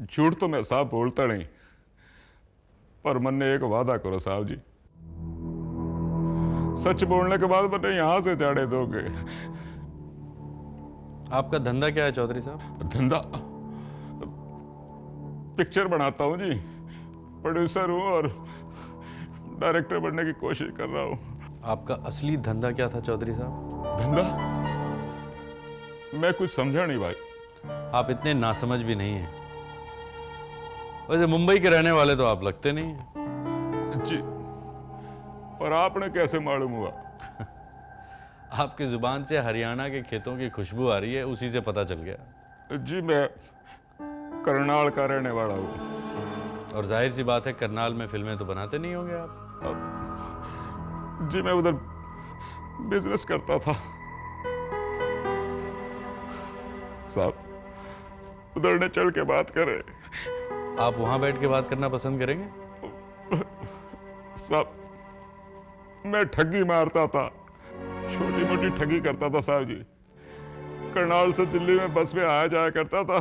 झूठ तो मैं साहब बोलता नहीं, पर मन ने एक वादा करो साहब जी, सच बोलने के बाद मैंने यहां से जाने दोगे। आपका धंधा क्या है चौधरी साहब? धंधा पिक्चर बनाता हूं जी, प्रोड्यूसर हूं और डायरेक्टर बनने की कोशिश कर रहा हूं। आपका असली धंधा क्या था चौधरी साहब? धंधा मैं कुछ समझा नहीं भाई। आप इतने नासमझ भी नहीं हैं। वैसे मुंबई के रहने वाले तो आप लगते नहीं हैं। जी, पर आपने कैसे मालूम हुआ? आपकी जुबान से हरियाणा के खेतों की खुशबू आ रही है, उसी से पता चल गया। जी, मैं करनाल का रहने वाला हूँ। और जाहिर सी बात है, करनाल में फिल्में तो बनाते नहीं होंगे आप। जी, मैं उधर बिजनेस करता था साहब। उधर ने चल के बात करे। आप वहां बैठ के बात करना पसंद करेंगे? साहब, मैं ठगी मारता था, छोटी मोटी ठगी करता था साहब जी। करनाल से दिल्ली में बस में आया जाया करता था,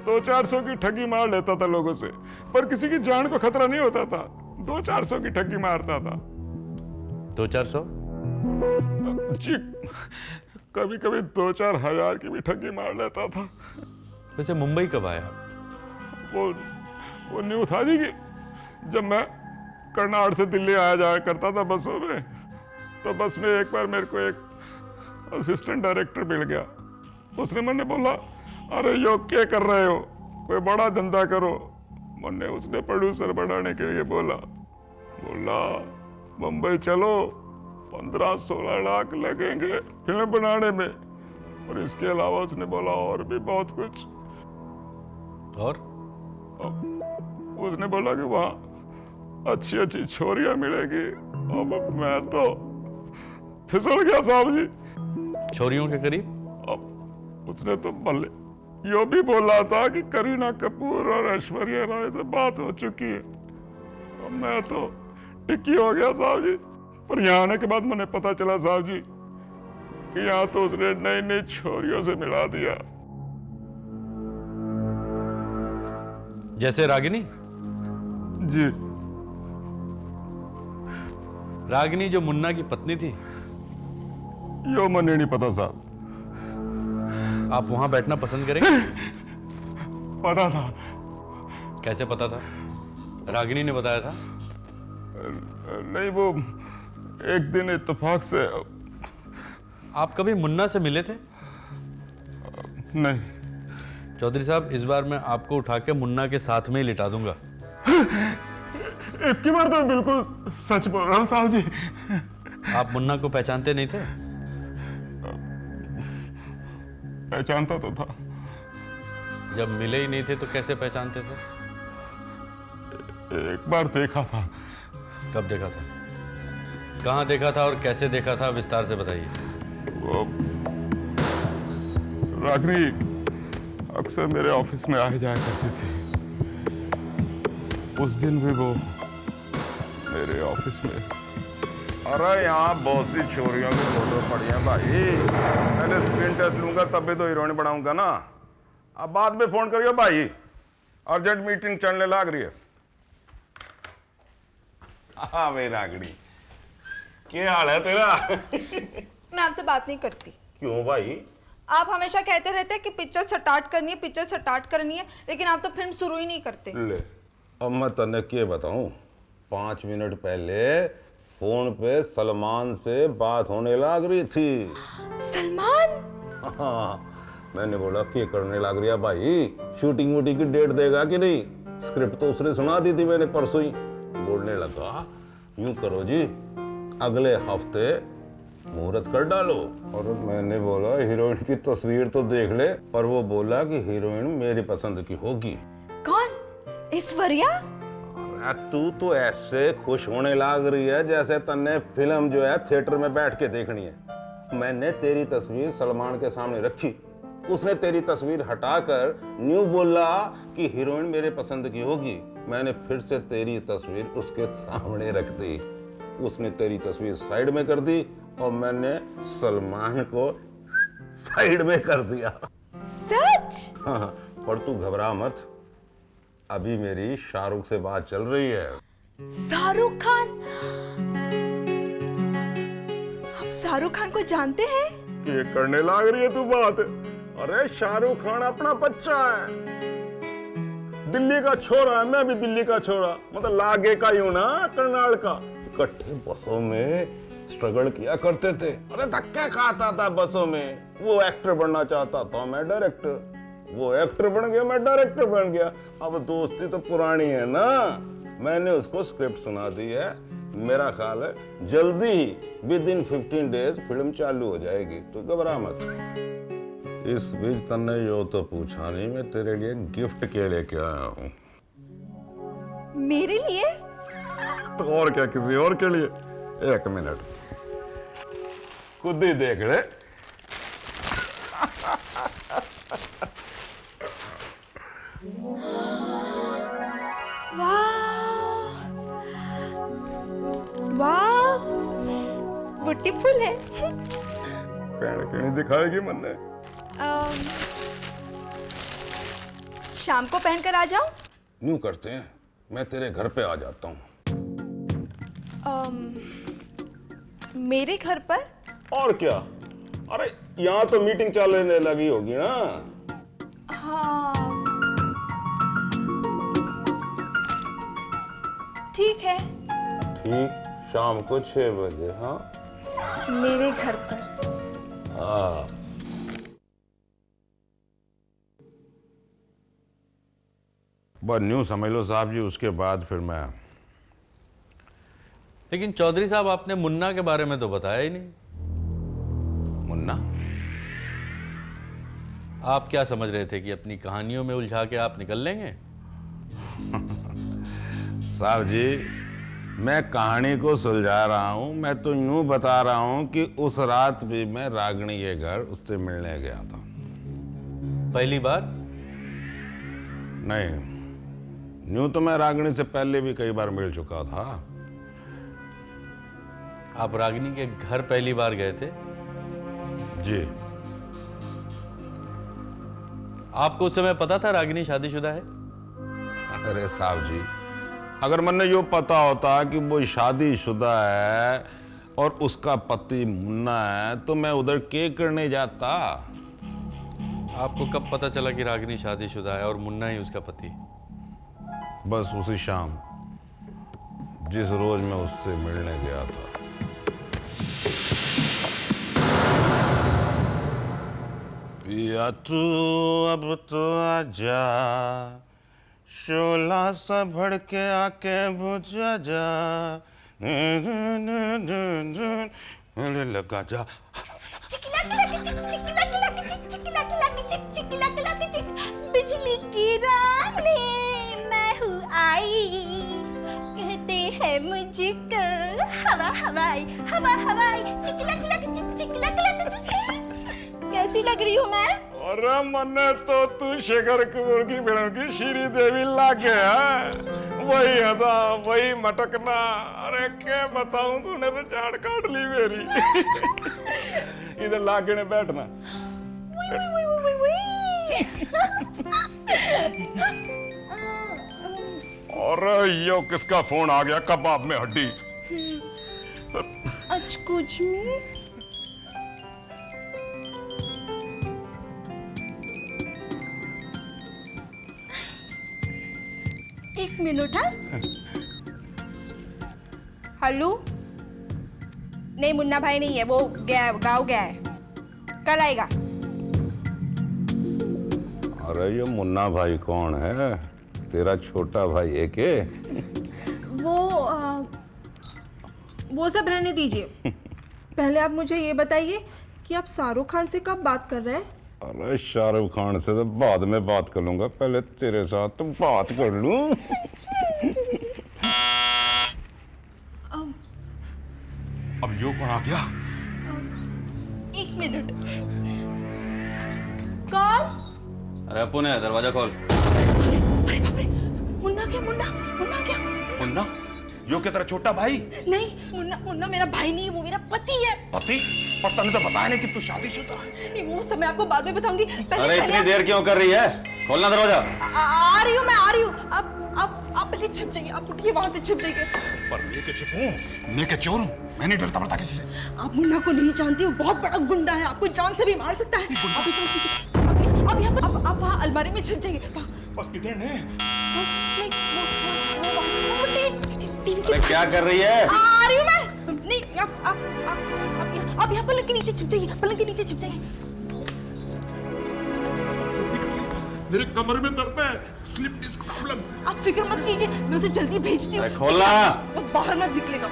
200-400 की ठगी मार लेता था लोगों से, पर किसी की जान को खतरा नहीं होता था। 200-400 की ठगी मारता था। 200-400? जी, कभी कभी 2-4 हजार की भी ठगी मार लेता था। वैसे मुंबई कब आए आप? वो न्यू था जी कि जब मैं करनाल से दिल्ली आया जाया करता था बसों में, तो बस में एक बार मेरे को एक असिस्टेंट डायरेक्टर मिल गया। उसने मैंने बोला, अरे यो क्या कर रहे हो, कोई बड़ा धंधा करो। मैंने उसने प्रोड्यूसर बनाने के लिए बोला मुंबई चलो, 15-16 लाख लगेंगे फिल्म बनाने में, और इसके अलावा उसने बोला और भी बहुत कुछ। और उसने बोला कि वहां अच्छी अच्छी छोरियां मिलेगी। अब मैं तो फिसल गया साहब जी। छोरियों के करीब? अब उसने तो भले यो भी बोला था कि करीना कपूर और ऐश्वर्या राय से बात हो चुकी है। अब मैं तो टिक्की हो गया साहब जी। पर यहाँ आने के बाद मैंने पता चला साहब जी कि यहाँ तो उसने नई नई छोरियों से मिला दिया। जैसे रागिनी? जी, रागिनी जो मुन्ना की पत्नी थी। यो मैंने नहीं पता साहब। आप वहां बैठना पसंद करेंगे? पता था। कैसे पता था? रागिनी ने बताया था? नहीं, वो एक दिन इत्तेफाक से। आप कभी मुन्ना से मिले थे? नहीं। चौधरी साहब, इस बार मैं आपको उठा के मुन्ना के साथ में ही लिटा दूंगा। एक की बार तो बिल्कुल सच बोल रहा हूँ साहब जी। आप मुन्ना को पहचानते नहीं थे? पहचानता तो था। जब मिले ही नहीं थे तो कैसे पहचानते थे? एक बार देखा था। कब देखा था? कहाँ देखा था और कैसे देखा था, विस्तार से बताइए। वो रागिनी अक्सर मेरे ऑफिस में आया जाया करती थी। उस दिन भी वो मेरे ऑफिस में। अरे यहाँ बहुत सी छोरियों की फोटो पड़ी है भाई। पहले स्क्रीन टेस्ट लूंगा तब भी तो हीरोइन बनाऊंगा ना। अब बाद में फोन करियो भाई, अर्जेंट मीटिंग चलने लग रही है। हाँ भाई रागड़ी, क्या हाल है तेरा? मैं आपसे बात नहीं करती। क्यों भाई? आप हमेशा कहते रहते हैं कि पिक्चर स्टार्ट करनी है, पिक्चर स्टार्ट करनी है, लेकिन आप तो फिल्म शुरू ही नहीं करते। ले, अब मैं तने क्या बताऊं। 5 मिनट पहले फोन पे सलमान से बात होने लग रही थी। सलमान? हाँ, मैंने बोला क्या करने लग रही है भाई, शूटिंग वूटिंग की डेट देगा कि नहीं? स्क्रिप्ट तो उसने सुना दी थी मैंने परसों ही। बोलने लगा, यूं करो जी, अगले हफ्ते मुहूर्त कर डालो। और मैंने बोला हीरोइन की तस्वीर तो देख ले, पर वो बोला कि हीरोइन मेरी पसंद की होगी। कौन? ऐश्वर्या? अरे तू तो ऐसे खुश होने लग रही है जैसे तन्ने फिल्म जो है थिएटर में बैठ के देखनी है। मैंने तेरी तस्वीर सलमान के सामने रखी, उसने तेरी तस्वीर हटाकर न्यू बोला कि हीरोइन मेरे पसंद की होगी। मैंने फिर से तेरी तस्वीर उसके सामने रख दी, उसने तेरी तस्वीर साइड में कर दी और मैंने सलमान को साइड में कर दिया। सच? हाँ, पर तू घबरा मत, अभी मेरी शाहरुख से बात चल रही है। शाहरुख खान? आप शाहरुख खान को जानते हैं? ये करने लग रही है तू बात। अरे शाहरुख खान अपना बच्चा है, दिल्ली का छोरा है, मैं भी दिल्ली का छोरा, मतलब लागे का ही हूं ना, करनाल का। इकट्ठे बसों में स्ट्रगल किया करते थे। अरे धक्के खाता था बसों में। वो एक्टर बनना चाहता था, मैं डायरेक्टर। वो एक्टर बन गया, मैं डायरेक्टर बन गया। अब दोस्ती तो पुरानी है ना। मैंने उसको स्क्रिप्ट सुना दी है। मेरा ख्याल है जल्दी ही विद इन 15 डेज फिल्म चालू हो जाएगी, तो घबरा मत। इस बीच तन्ने यो तो पूछा नहीं, मैं तेरे लिए गिफ्ट के लेके आया हूँ। मेरे लिए? तो और क्या, किसी और के लिए? 1 मिनट, खुद ही देख ले। वाह वाह, ब्यूटीफुल है। पहन के नहीं दिखाएगी मन्ने? शाम को पहनकर आ जाऊं? यूं करते हैं, मैं तेरे घर पे आ जाता हूँ। मेरे घर पर? और क्या, अरे यहाँ तो मीटिंग चलने लगी होगी ना। हाँ ठीक है। ठीक, शाम को 6 बजे। हाँ, मेरे घर पर। हाँ। बस न्यू समझ लो साहब जी, उसके बाद फिर मैं। लेकिन चौधरी साहब, आपने मुन्ना के बारे में तो बताया ही नहीं। मुन्ना? आप क्या समझ रहे थे कि अपनी कहानियों में उलझा के आप निकल लेंगे? साहब जी, मैं कहानी को सुलझा रहा हूं। मैं तो यूं बता रहा हूं कि उस रात भी मैं रागिनी के घर उससे मिलने गया था। पहली बार? नहीं, यूं तो मैं रागिनी से पहले भी कई बार मिल चुका था। आप रागिनी के घर पहली बार गए थे? जी। आपको उस समय पता था रागिनी शादीशुदा है? अरे साहब जी, अगर मैंने यो पता होता कि वो शादीशुदा है और उसका पति मुन्ना है, तो मैं उधर के करने जाता। आपको कब पता चला कि रागिनी शादीशुदा है और मुन्ना ही उसका पति? बस उसी शाम, जिस रोज मैं उससे मिलने गया था। पिया तू अब तो आजा, शोला सा भड़के आके बुझा जा, लगा जा। बिजली की रानी मैं हूँ आई, कहते हैं मुझको हवा हवाई, हवा हवाई, चिकला चिकला कैसी लग रही हूँ मैं? अरे मन्ने तो तू शेखर कपूर की फिल्म की श्री देवी लागे है। वही अदा, वही मटकना। अरे क्या बताऊं, तूने तो चाट काट ली मेरी। इधर लागे ने बैठना। अरे यो किसका फोन आ गया, कबाब में हड्डी। अच्छा कुछ नहीं। एक मिनट। हाँ, हेलो। नहीं, मुन्ना भाई नहीं है, वो गया, गाँव गया है, कल आएगा। अरे ये मुन्ना भाई कौन है? तेरा छोटा भाई है के? वो सब रहने दीजिए। पहले आप मुझे ये बताइए कि आप शाहरुख खान से कब बात कर रहे हैं? अरे शाहरुख खान से तो बाद में बात कर लूंगा, पहले तेरे साथ तो बात कर लूं। अब यो कौन आ गया? एक मिनट। कॉल। अरे अपू ने दरवाजा खोल। अरे बाप रे, मुन्ना क्या? मुन्ना क्या? मुन्ना? यो क्या तेरा छोटा भाई? नहीं, मुन्ना मेरा भाई नहीं है, वो मेरा पति है। पति? पर तूने तो बताया नहीं कि तू शादीशुदा है। नहीं, वो सब मैं आपको बाद में बताऊंगी। अरे इतनी देर क्यों कर रही है? खोलना दरवाजा। आ रही हूँ मैं, आ रही हूँ। आप पहले छिप जाइए, आप उठिए वहां से, छिप जाइए। पर मैं क्या छिपूं? मैं क्या चोर हूं? मैं नहीं डरता किसी से। आप मुन्ना को नहीं जानते, वो बहुत बड़ा गुंडा है, आपको जान से भी मार सकता है। अब यहाँ पर आप वहाँ अलमारी में छिप जाइए। पर किधर ने? अरे क्या कर रही है? आ रही हूँ मैं। नहीं, आप यहाँ पलंग के नीचे छिप जाइए, पलंग के नीचे छिप जाइए। जल्दी कर ले, मेरे कमर में दर्द है, स्लिप डिस्क प्रॉब्लम। आप फिक्र मत कीजिए, मैं उसे जल्दी भेजती हूँ। अरे खोलना। वो बाहर मत निकलेगा।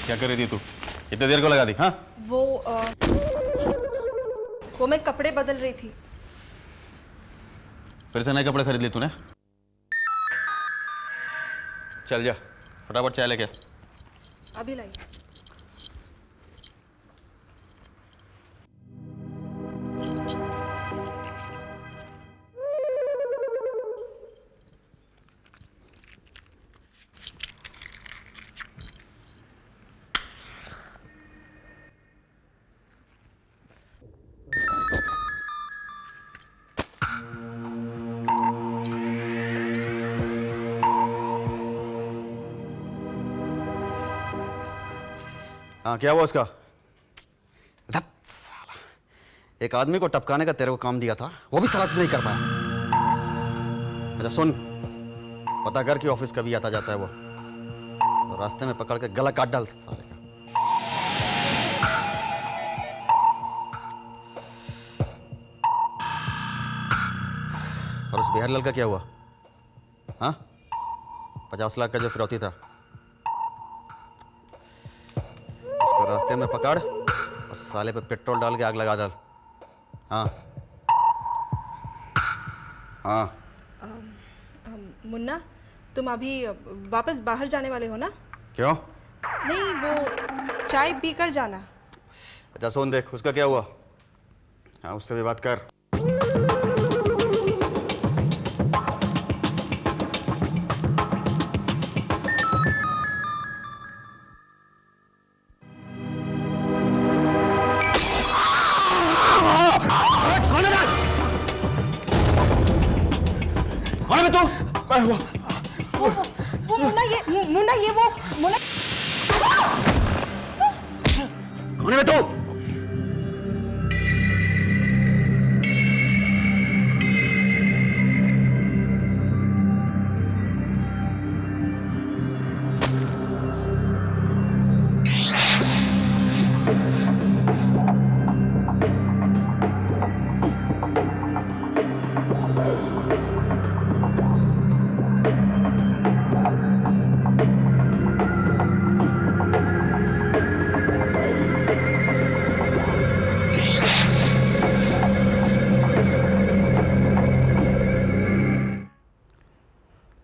क्या कर रही थी तू? इतने देर को लगा दी? हाँ, वो मैं कपड़े बदल रही थी। फिर से नए कपड़े खरीद लिए तूने? चल जा, फटाफट चाय लेके आ। अभी लाई। हाँ, क्या हुआ उसका? धत साला, एक आदमी को टपकाने का तेरे को काम दिया था, वो भी साला तू नहीं कर पाया। अच्छा सुन, पता कर कि ऑफिस कभी आता जाता है वो, और रास्ते में पकड़ के गला काट डाल साले का। और उस बिहार लाल का क्या हुआ? हाँ, 50 लाख का जो फिरौती था, उसको रास्ते में पकड़ और साले पे पेट्रोल डाल के आग लगा डाल। हाँ हाँ। मुन्ना, तुम अभी वापस बाहर जाने वाले हो ना? क्यों? नहीं, वो चाय पीकर जाना। अच्छा सुन, देख उसका क्या हुआ। हाँ, उससे भी बात कर। कौन है तू? वो मुन्ना, ये मुन्ना, ये वो मुन्ना। कौन है तू?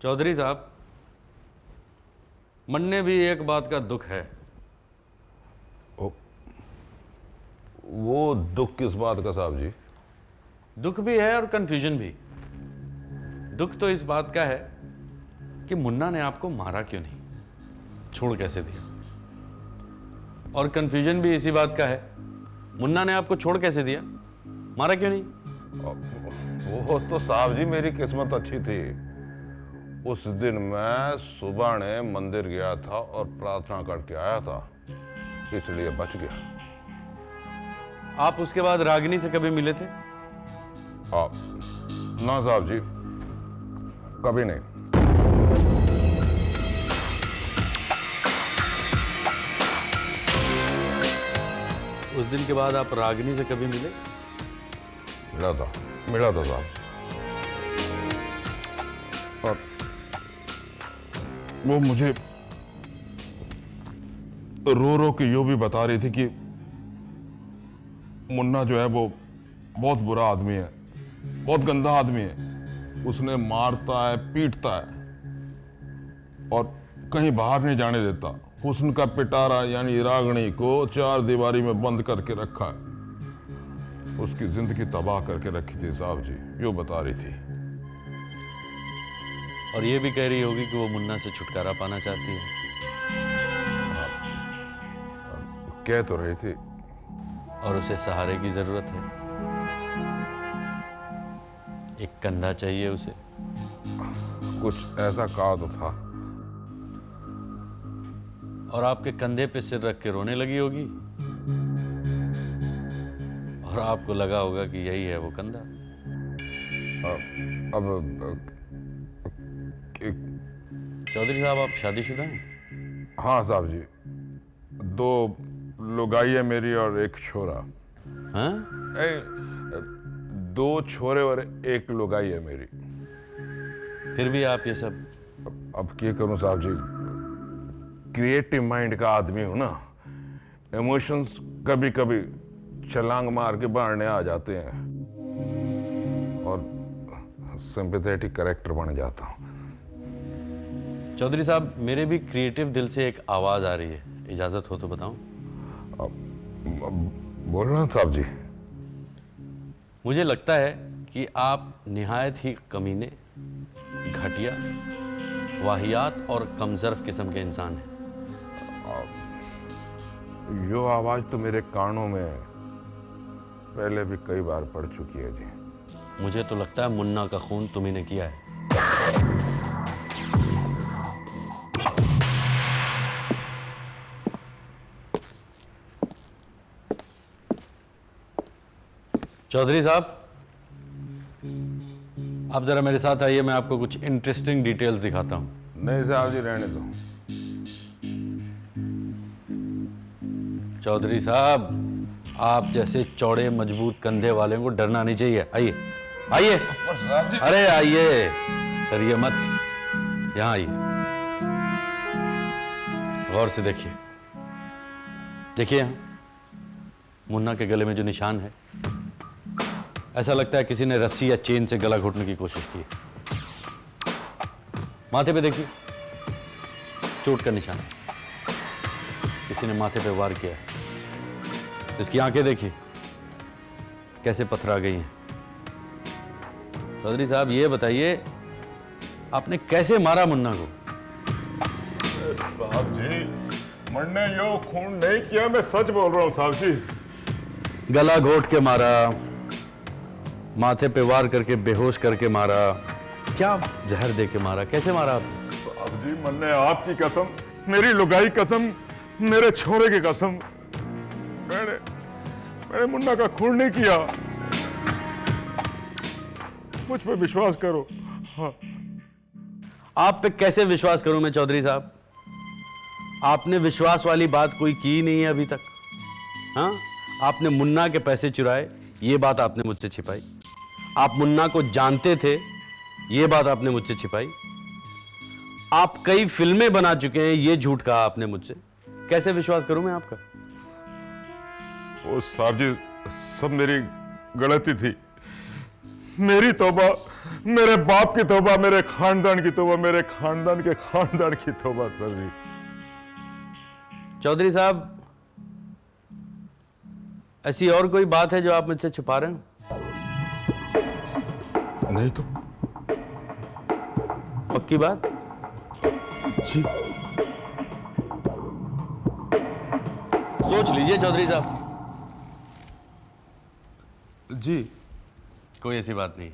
चौधरी साहब, मन में भी एक बात का दुख है। वो दुख किस बात का साहब जी? दुख भी है और कंफ्यूजन भी। दुख तो इस बात का है कि मुन्ना ने आपको मारा क्यों नहीं, छोड़ कैसे दिया। और कंफ्यूजन भी इसी बात का है, मुन्ना ने आपको छोड़ कैसे दिया, मारा क्यों नहीं। वो तो साहब जी मेरी किस्मत अच्छी थी। उस दिन मैं सुबह ने मंदिर गया था और प्रार्थना करके आया था, इसलिए बच गया। आप उसके बाद रागिनी से कभी मिले थे? हाँ, ना साहब जी, कभी नहीं। उस दिन के बाद आप रागिनी से कभी मिले? मिला था साहब। और वो मुझे रो रो के यूं भी बता रही थी कि मुन्ना जो है वो बहुत बुरा आदमी है, बहुत गंदा आदमी है। उसने मारता है, पीटता है और कहीं बाहर नहीं जाने देता। हुस्न का पिटारा यानी रागणी को 4 दीवारी में बंद करके रखा है। उसकी जिंदगी तबाह करके रखी थी साहब जी, यूं बता रही थी। और ये भी कह रही होगी कि वो मुन्ना से छुटकारा पाना चाहती है। कह तो रही थी। और उसे सहारे की जरूरत है। एक कंधा चाहिए उसे। कुछ ऐसा कहा तो था। और आपके कंधे पे सिर रख के रोने लगी होगी और आपको लगा होगा कि यही है वो कंधा। अब चौधरी साहब, आप शादीशुदा हैं? हाँ साहब जी, 2 लुगाई है मेरी और 1 छोरा। हाँ? 2 छोरे और 1 लुगाई है मेरी। फिर भी आप ये सब। अब क्या करूं साहब जी, क्रिएटिव माइंड का आदमी हूं ना, इमोशंस कभी कभी छलांग मार के बाहर आ जाते हैं और सिंपैथेटिक कैरेक्टर बन जाता हूं। चौधरी साहब, मेरे भी क्रिएटिव दिल से एक आवाज आ रही है, इजाजत हो तो बताऊं? बोल रहे हैं साहब जी। मुझे लगता है कि आप निहायत ही कमीने, घटिया, वाहियात और कमजर्फ किस्म के इंसान हैं। यो आवाज तो मेरे कानों में पहले भी कई बार पड़ चुकी है जी। मुझे तो लगता है मुन्ना का खून तुम्ही ने किया है। चौधरी साहब, आप जरा मेरे साथ आइए, मैं आपको कुछ इंटरेस्टिंग डिटेल्स दिखाता हूं। नहीं साहब जी, रहने दो। चौधरी साहब, आप जैसे चौड़े मजबूत कंधे वाले को डरना नहीं चाहिए। आइए आइए, अरे आइए, डरिए मत, यहां आइए, गौर से देखिए। देखिए यहां मुन्ना के गले में जो निशान है, ऐसा लगता है किसी ने रस्सी या चेन से गला घोटने की कोशिश की है। माथे पे देखिए, चोट का निशान है, किसी ने माथे पे वार किया है। इसकी आंखें देखिए कैसे पथरा गई हैं। चौधरी साहब, ये बताइए आपने कैसे मारा मुन्ना को? साहब जी, मरने यो खून नहीं किया, मैं सच बोल रहा हूँ साहब जी। गला घोट के मारा, माथे पे वार करके बेहोश करके मारा, क्या जहर दे के मारा, कैसे मारा आपने? साहब जी, मैंने आपकी कसम, मेरी लुगाई कसम, मेरे छोरे की कसम, मैंने मुन्ना का खून नहीं किया। मुझ पे विश्वास करो। हाँ। आप पे कैसे विश्वास करूं मैं चौधरी साहब? आपने विश्वास वाली बात कोई की ही नहीं है अभी तक। हाँ, आपने मुन्ना के पैसे चुराए, ये बात आपने मुझसे छिपाई। आप मुन्ना को जानते थे, ये बात आपने मुझसे छिपाई। आप कई फिल्में बना चुके हैं, ये झूठ कहा आपने मुझसे। कैसे विश्वास करूं मैं आपका? वो साहब जी, सब मेरी गलती थी। मेरी तौबा, मेरे बाप की तौबा, मेरे खानदान की तौबा, मेरे खानदान के खानदान की तौबा सर जी। चौधरी साहब, ऐसी और कोई बात है जो आप मुझसे छुपा रहे हो? नहीं तो। पक्की बात? जी। सोच लीजिए चौधरी साहब। जी। कोई ऐसी बात नहीं।